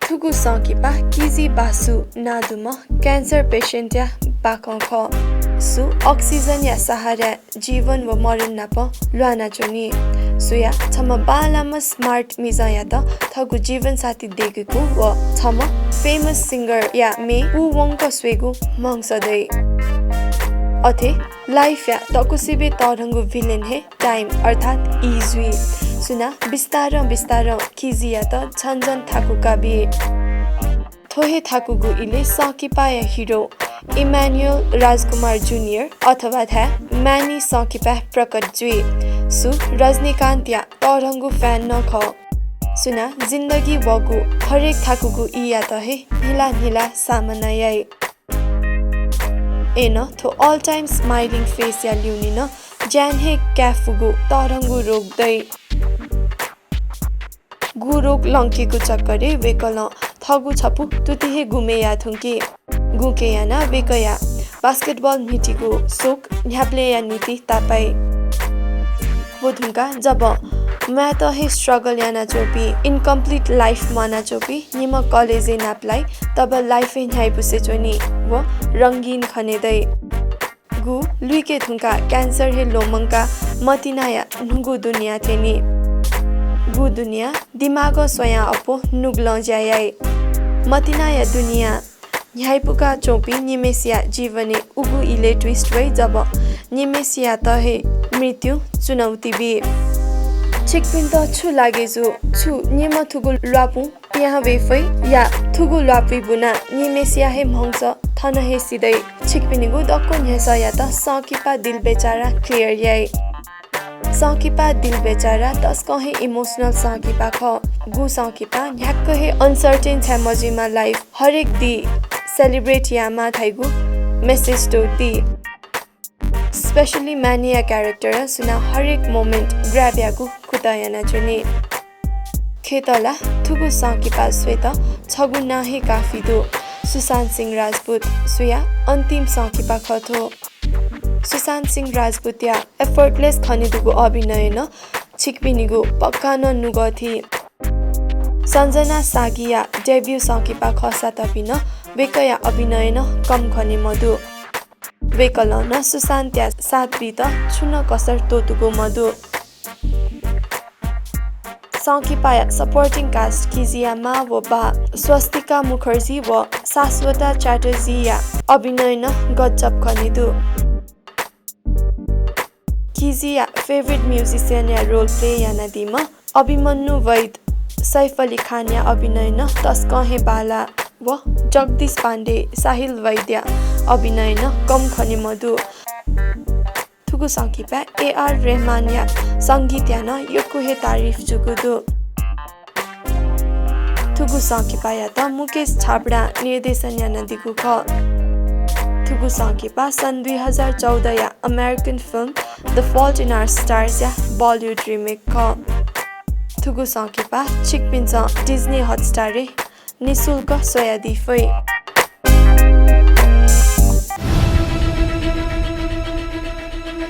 Tugu Sankipa Kizi Basu Naduma Cancer Patient ya Bakonko Su Oxygen ya Sahara Jivan wa Morin Napa Luana Choni Suya Tama Balama Smart Mizayata Thagu Jivan Sati Degiku wa Tama Famous Singer ya Me U Wongka Swegu Mangsadai Ate Life ya Tokusibe Torangu Villain he Time Arthat Easy Suna Bistara Kizi ya ta Chanjan Thakuka bi Thohe Thakugu ile Sankipa ya hero Emmanuel Rajkumar Jr. अथवा था Manny Sankipa प्रकट जुई सु रजनीकांत या तोरंगु fan न ख सुना जिंदगी वगु हरेक थाकुगु इया त हे नीला सामनाय एन थो ऑल टाइम स्माइलिंग फेस या ल्युनी न ज्यान हे क्याफुगु तोरंगु रोक्दै गुरोक लंकेको चक्करे वेकल थगु छपु तुतिहे गुमे या थुंकी गुके याना वेकया बास्केटबॉल मिटिको सोक न्याप्ले या नीति तापाई बुधुंका जब मैं तो हे स्ट्रगल याना चोपी इनकम्प्लीट लाइफ माना चोपी निम कॉलेजे नाप्लाई तब लाइफ न्याय पुसे चोनी वो रंगीन खनेदै गु लुइके थुंका कैंसर हे लोमंका मतिनाया नुगु दुनिया थेनी गु दुनिया दिमागो स्वया अपो नुग्ल जाय मतिनाया दुनिया न्यायपुका चोपी निमेसिया जीवने उगु इले ट्विस्ट वै जब निमेसिया त हे मृत्यु चुनौती बि छिकपिन त छु लागेजु छु निम थुगु लापु यहाँ वेफै या थुगु लापि बुना निमेसिया हे मंगस थन हे सिदै छिकपिनिगु दक्को न्यासा या त सकिपा दिल बेचारा क्लियर याय सकिपा दिल बेचारा तस्को हे इमोशनल सकिपा ख गु सकिपा न्याक्क हे अनसर्टेन छ मजिमा लाइफ हरेक दी सेलिब्रेट यामा थाइगु मेसेज तो दी स्पेशली मानिया क्यारेक्टर सुना हरेक मोमेंट ग्राब यागु खुतायना जुनी खेतला थुगु सकिपा स्वेत छगु नाहे काफी दो सुशांत सिंह राजपूत सुया अन्तिम सकिपा खथो सुशांत सिंह राजपूत या एफर्टलेस खनिदुगु अभिनय न छिकपिनिगु पक्का न नुगथि संजना सागिया डेब्यू सकिपा खसा तपिन वेकया अभिनय न कम खने मधु वेकल न सुशांत या साथ बित छुन कसर तोतुगु मधु सकिपा सपोर्टिङ कास्ट किजिया मा व बा स्वस्तिका मुखर्जी व शाश्वता च्याटर्जी या अभिनय न गजब खनिदु किजिया फेभरेट म्युजिशियन या रोल प्ले या नदीमा अभिमन्यु वैद सैफ अली खान या अभिनय न तस्कहे बाला व जगदीश पाण्डे साहिल वैद्य अभिनय न कम खने मधु थुगु सकिपा AR रहमान या संगीत या न यकुहे तारिफ जुगुदु थुगु सकिपा या त मुकेश छाबडा निर्देशन या नदीगु ख थुगु सकिपा सन् 2014 या American film the fault in our stars या बलिउड रिमेक ख थुगु सकिपा छिकपिन्छ डिज्नी हटस्टार निशुल्क सोया दिफै